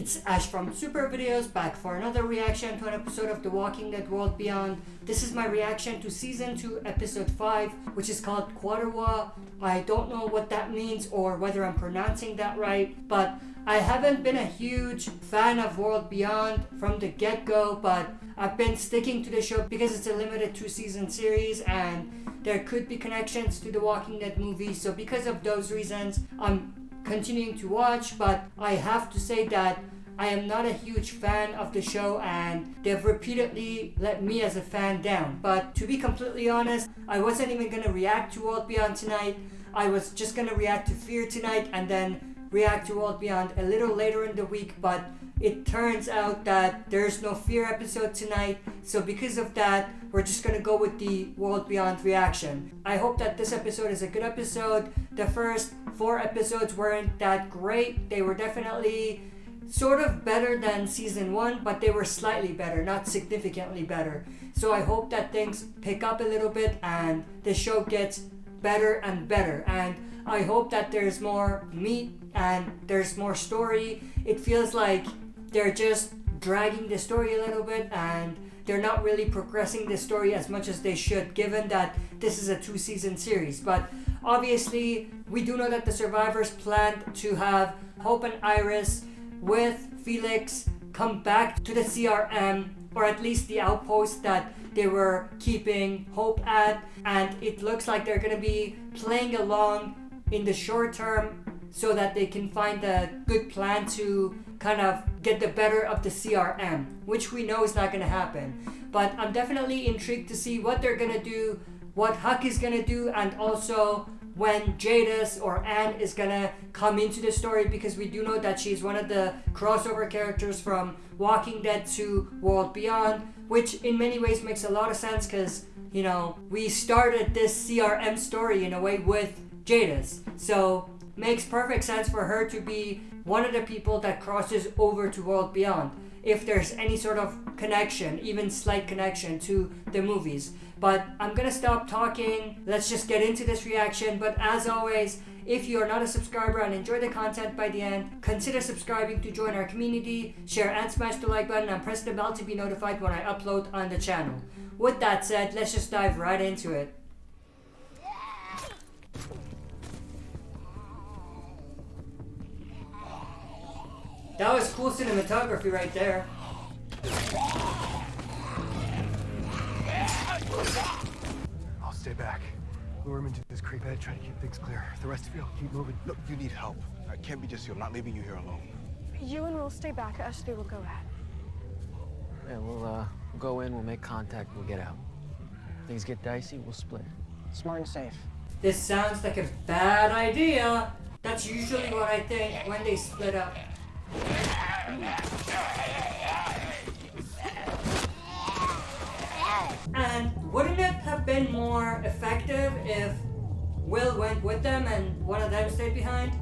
It's Ash from Super Videos, back for another reaction to an episode of The Walking Dead World Beyond. This is my reaction to Season 2, Episode 5, which is called Quatervois. I don't know what that means or whether I'm pronouncing that right, but I haven't been a huge fan of World Beyond from the get-go, but I've been sticking to the show because it's a limited 2-season series and there could be connections to the Walking Dead movie, so because of those reasons, I'm continuing to watch, but I have to say that I am not a huge fan of the show and they've repeatedly let me as a fan down. But to be completely honest, I wasn't even going to react to World Beyond tonight. I was just going to react to Fear tonight and then react to World Beyond a little later in the week, but it turns out that there's no Fear episode tonight, so because of that, we're just gonna go with the World Beyond reaction. I hope that this episode is a good episode. The first 4 episodes weren't that great. They were definitely sort of better than Season 1, but they were slightly better, not significantly better. So I hope that things pick up a little bit and the show gets better and better. And I hope that there's more meat and there's more story. It feels like they're just dragging the story a little bit and they're not really progressing the story as much as they should, given that this is a 2-season series. But obviously, we do know that the survivors planned to have Hope and Iris with Felix come back to the CRM, or at least the outpost that they were keeping Hope at, and it looks like they're going to be playing along in the short term so that they can find a good plan to kind of get the better of the CRM, which we know is not going to happen. But I'm definitely intrigued to see what they're going to do, what Huck is going to do, and also when Jadis or Anne is going to come into the story, because we do know that she's one of the crossover characters from Walking Dead to World Beyond, which in many ways makes a lot of sense because, you know, we started this CRM story in a way with Jadis. So makes perfect sense for her to be one of the people that crosses over to World Beyond, if there's any sort of connection, even slight connection to the movies. But I'm gonna stop talking, let's just get into this reaction. But as always, if you are not a subscriber and enjoy the content by the end, consider subscribing to join our community, share and smash the like button and press the bell to be notified when I upload on the channel. With that said, let's just dive right into it. That was cool cinematography right there. I'll stay back. Lure him into this creep head, try to keep things clear. The rest of you, keep moving. Look, you need help. It can't be just you. I'm not leaving you here alone. Ewan will stay back. Ashley will go ahead. Yeah, we'll go in, we'll make contact, we'll get out. Things get dicey, we'll split. Smart and safe. This sounds like a bad idea. That's usually what I think when they split up. And wouldn't it have been more effective if Will went with them and one of them stayed behind?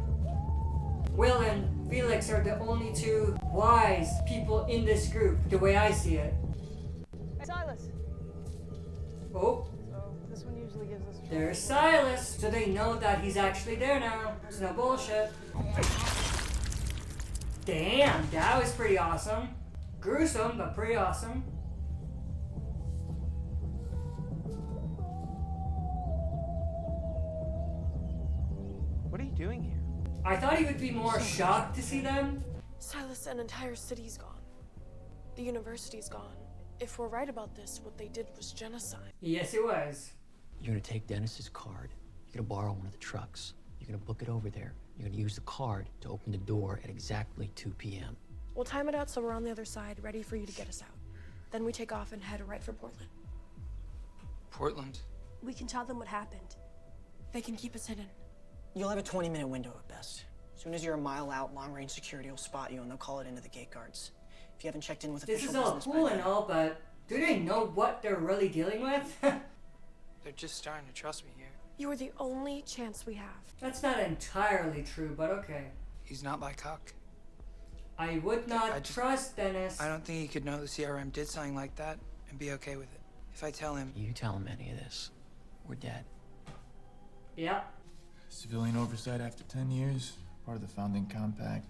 Will and Felix are the only 2 wise people in this group, the way I see it. Hey, Silas. Oh, So this one usually gives us. there's Silas, so they know that he's actually there now. It's no bullshit. Damn, that was pretty awesome. Gruesome, but pretty awesome. What are you doing here? I thought he would be more shocked to see them. Silas, an entire city's gone. The university's gone. If we're right about this, what they did was genocide. Yes, it was. You're gonna take Dennis's card. You're gonna borrow one of the trucks. You're gonna book it over there. You're gonna use the card to open the door at exactly 2 p.m. We'll time it out so we're on the other side, ready for you to get us out. Then we take off and head right for Portland. Portland? We can tell them what happened. They can keep us hidden. You'll have a 20-minute window at best. As soon as you're a mile out, long-range security will spot you and they'll call it into the gate guards. If you haven't checked in with This official is all business cool by and then- all, but do they know what they're really dealing with? They're just starting to trust me here. You are the only chance we have. That's not entirely true, but okay. He's not like Huck. I would not trust Dennis. I don't think he could know the CRM did something like that and be okay with it. If I tell him... You tell him any of this, we're dead. Yeah. Civilian oversight after 10 years, part of the founding compact.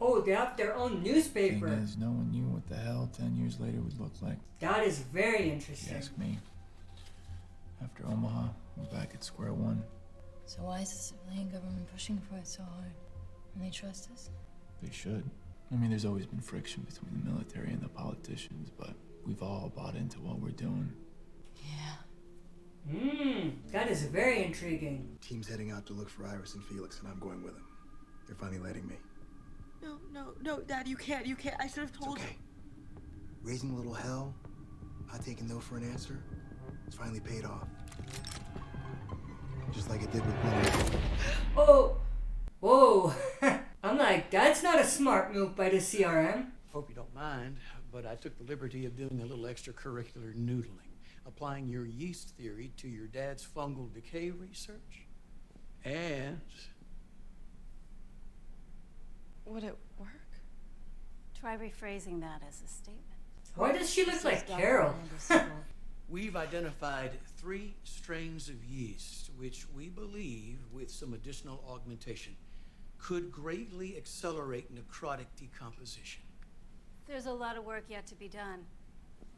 Oh, they have their own newspaper. Thing is, no one knew what the hell 10 years later would look like. That is very If you interesting. ask me. After Omaha, we're back at square one. So why is the civilian government pushing for it so hard? And they trust us? They should. I mean, there's always been friction between the military and the politicians, but we've all bought into what we're doing. Yeah. That is very intriguing. Team's heading out to look for Iris and Felix, and I'm going with them. They're finally letting me. No, Dad, you can't. I should have It's told okay. Raising a little hell, not taking no for an answer, it's finally paid off. Just like it did with Blue. Oh! Whoa! I'm like, that's not a smart move by the CRM. Hope you don't mind, but I took the liberty of doing a little extracurricular noodling, applying your yeast theory to your dad's fungal decay research. And Would it work? Try rephrasing that as a statement. Why does she look like Carol? we've identified 3 strains of yeast, which we believe, with some additional augmentation, could greatly accelerate necrotic decomposition. There's a lot of work yet to be done,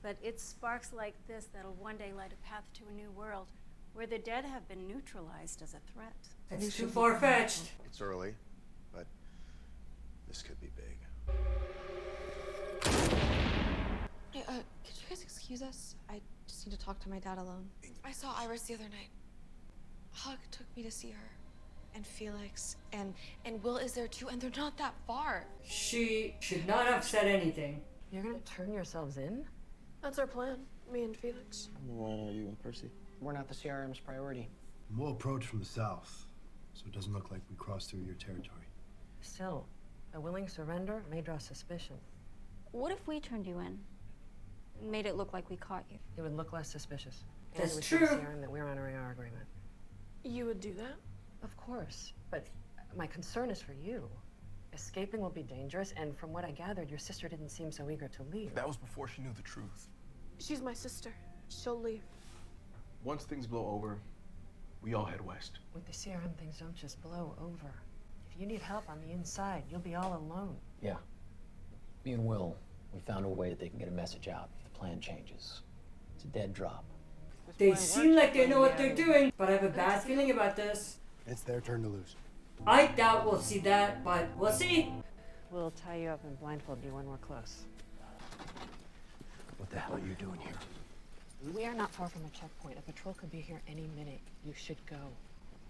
but it's sparks like this that'll one day light a path to a new world where the dead have been neutralized as a threat. That's too far-fetched. It's early, but this could be big. Hey, could you guys excuse us? I just need to talk to my dad alone. I saw Iris the other night. Huck took me to see her. And Felix. And Will is there too, and they're not that far. She should not have said anything. You're gonna turn yourselves in? That's our plan, me and Felix. Why are you and Percy? We're not the CRM's priority. We'll approach from the south, so it doesn't look like we crossed through your territory. Still, a willing surrender may draw suspicion. What if we turned you in? Made it look like we caught you? It would look less suspicious. And That's it would show the true. CRM that we're honoring our agreement. You would do that? Of course, but my concern is for you. Escaping will be dangerous, and from what I gathered, your sister didn't seem so eager to leave. That was before she knew the truth. She's my sister. She'll leave. Once things blow over, we all head west. With the CRM, things don't just blow over. If you need help on the inside, you'll be all alone. Yeah. Me and Will, we found a way that they can get a message out if the plan changes. It's a dead drop. They seem like they know what they're doing, but I have a bad feeling about this. It's their turn to lose. I doubt we'll see that, but we'll see. We'll tie you up and blindfold you when we're close. What the hell are you doing here? We are not far from a checkpoint. A patrol could be here any minute. You should go.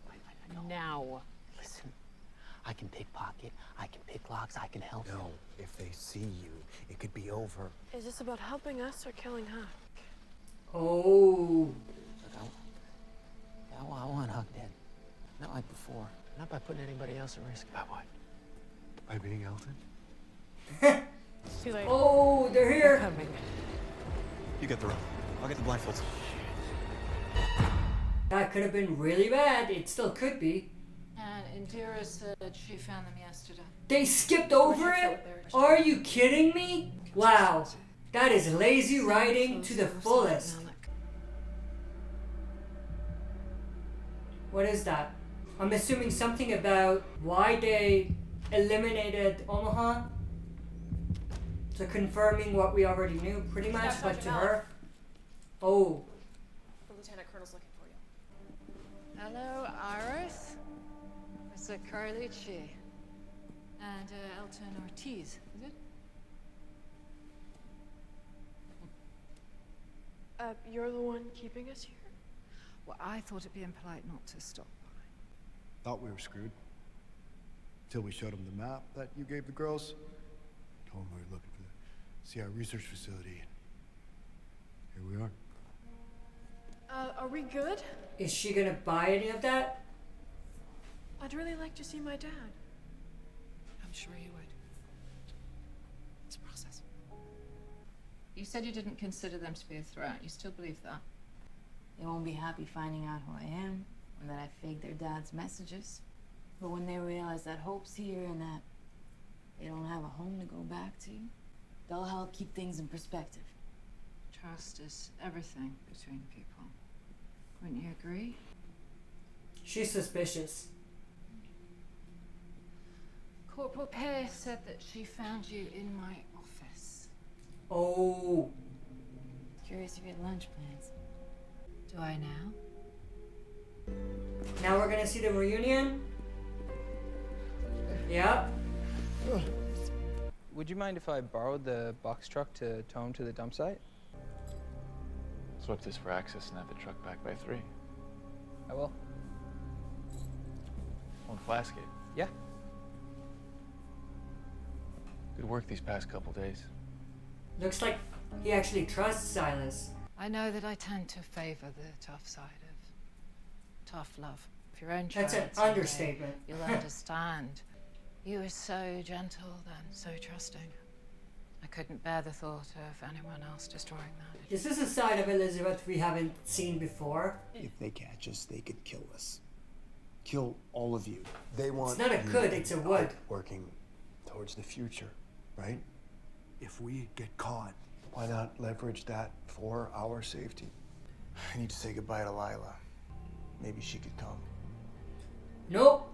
I know. Now. Listen, I can pickpocket, I can pick locks, I can help. No, if they see you, it could be over. Is this about helping us or killing Huck? Oh. Look, I want Huck dead. Not like before. Not by putting anybody else at risk. By what? By being Elton? It's too late. Oh, they're here. Coming. You get the rope. I'll get the blindfolds. That could have been really bad. It still could be. And Indira said she found them yesterday. They skipped over it? Are you kidding me? Wow. That is lazy writing to the fullest. What is that? I'm assuming something about why they eliminated Omaha. So confirming what we already knew, pretty much, but to her. Oh. The Lieutenant Colonel's looking for you. Hello, Iris. Mr. Carlucci. And Elton Ortiz, is it? You're the one keeping us here? Well, I thought it'd be impolite not to stop by. Thought we were screwed. Till we showed them the map that you gave the girls. Told them we were looking for the CR research facility. Here we are. Are we good? Is she gonna buy any of that? I'd really like to see my dad. I'm sure you would. It's a process. You said you didn't consider them to be a threat. You still believe that? They won't be happy finding out who I am and that I faked their dad's messages. But when they realize that Hope's here and that they don't have a home to go back to, they'll help keep things in perspective. Trust is everything between people. Wouldn't you agree? She's suspicious. Of Corporal Pear said that she found you in my office. Oh. Curious if you had lunch plans. Do I now? Now we're gonna see the reunion? Yeah. Would you mind if I borrowed the box truck to tow him to the dump site? Swap this for access and have the truck back by 3. I will. On Flaskate. Yeah. Good work these past couple days. Looks like he actually trusts Silas. I know that I tend to favor the tough side of tough love. If your own That's child an someday, understatement. You'll understand. You were so gentle and so trusting. I couldn't bear the thought of anyone else destroying that. This is a side of Elizabeth we haven't seen before. If they catch us, they could kill us. Kill all of you. They want. It's not a could, it's a would. Working towards the future, right? If we get caught, why not leverage that for our safety? I need to say goodbye to Lila. Maybe she could come. Nope.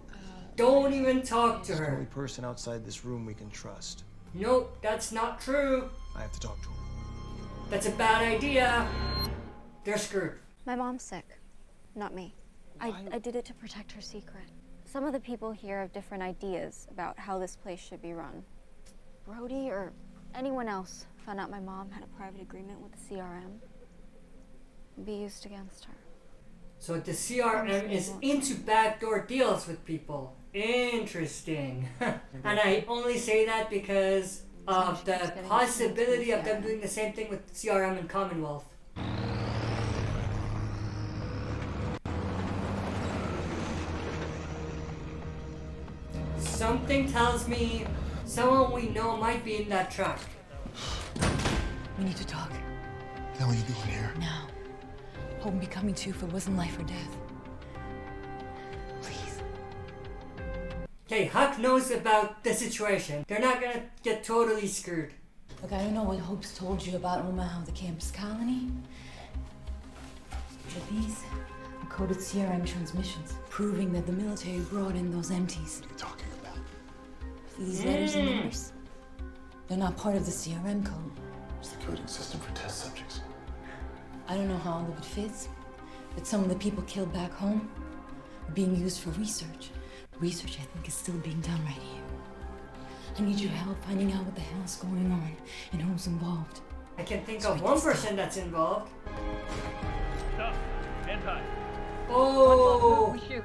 Don't even talk to She's the only her. person outside this room we can trust. Nope, that's not true. I have to talk to her. That's a bad idea. They're screwed. My mom's sick, not me. I did it to protect her secret. Some of the people here have different ideas about how this place should be run. Brody or anyone else found out my mom had a private agreement with the CRM. It'd be used against her. So the CRM is into backdoor deals with people. Interesting. And I only say that because of the possibility of them doing the same thing with CRM and Commonwealth. Something tells me someone we know might be in that truck. We need to talk. What the hell are you doing here? Now. Hope would be coming to you if it wasn't life or death. Please. Okay, Huck knows about the situation. They're not gonna get totally screwed. Look, I don't know what Hope's told you about Omaha, the campus colony. But these are coded CRM transmissions, proving that the military brought in those empties. What are you talking about? See these letters and numbers? They're not part of the CRM code. It's the coding system for test subjects. I don't know how all of it fits, but some of the people killed back home are being used for research. Research, I think, is still being done right here. I need your help finding out what the hell's going on and who's involved. I can think of one person that's involved. Stop. Stand high. Oh! Shoot.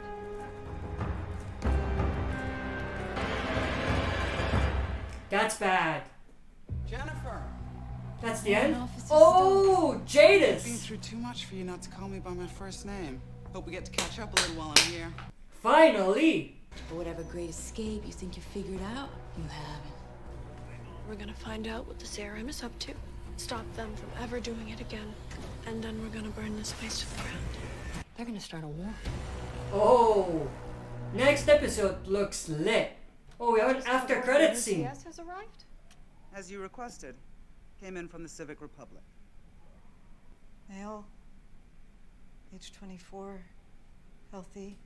That's bad. Jennifer. That's the end? Oh, Jadis! I've been through too much for you not to call me by my first name. Hope we get to catch up a little while I'm here. Finally! But whatever great escape you think you figured out, you haven't. We're gonna find out what the CRM is up to, stop them from ever doing it again, and then we're gonna burn this place to the ground. They're gonna start a war. Oh! Next episode looks lit. Oh, we have an after credits scene. Yes, has arrived. As you requested, came in from the Civic Republic. Male, age 24, healthy.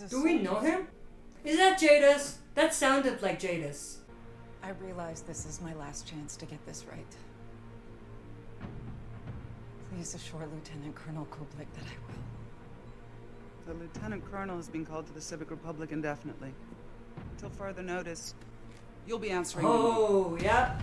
Do we know him? Is that Jadis? That sounded like Jadis. I realize this is my last chance to get this right. Please assure Lieutenant Colonel Kublik that I will. The Lieutenant Colonel has been called to the Civic Republic indefinitely. Until further notice, you'll be answering. Oh, yeah.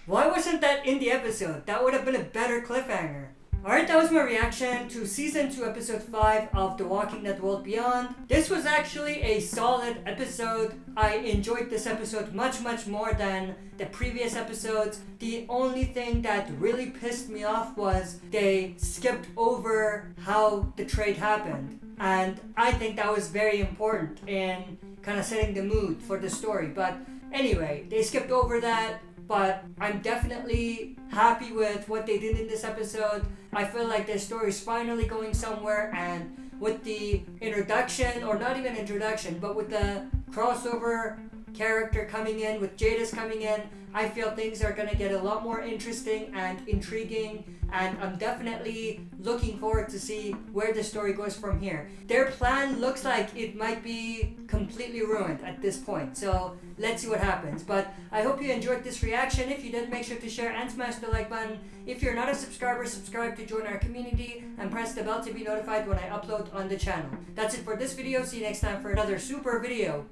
Why wasn't that in the episode? That would have been a better cliffhanger. Alright, that was my reaction to Season 2, Episode 5 of The Walking Dead World Beyond. This was actually a solid episode. I enjoyed this episode much more than the previous episodes. The only thing that really pissed me off was they skipped over how the trade happened. And I think that was very important in kind of setting the mood for the story. But anyway, they skipped over that. But I'm definitely happy with what they did in this episode. I feel like the story is finally going somewhere, and with the introduction, or not even introduction, but with the crossover character coming in, with Jada's coming in, I feel things are going to get a lot more interesting and intriguing, and I'm definitely looking forward to see where the story goes from here. Their plan looks like it might be completely ruined at this point, so let's see what happens. But I hope you enjoyed this reaction. If you did, make sure to share and smash the like button. If you're not a subscriber, subscribe to join our community and press the bell to be notified when I upload on the channel. That's it for this video. See you next time for another super video.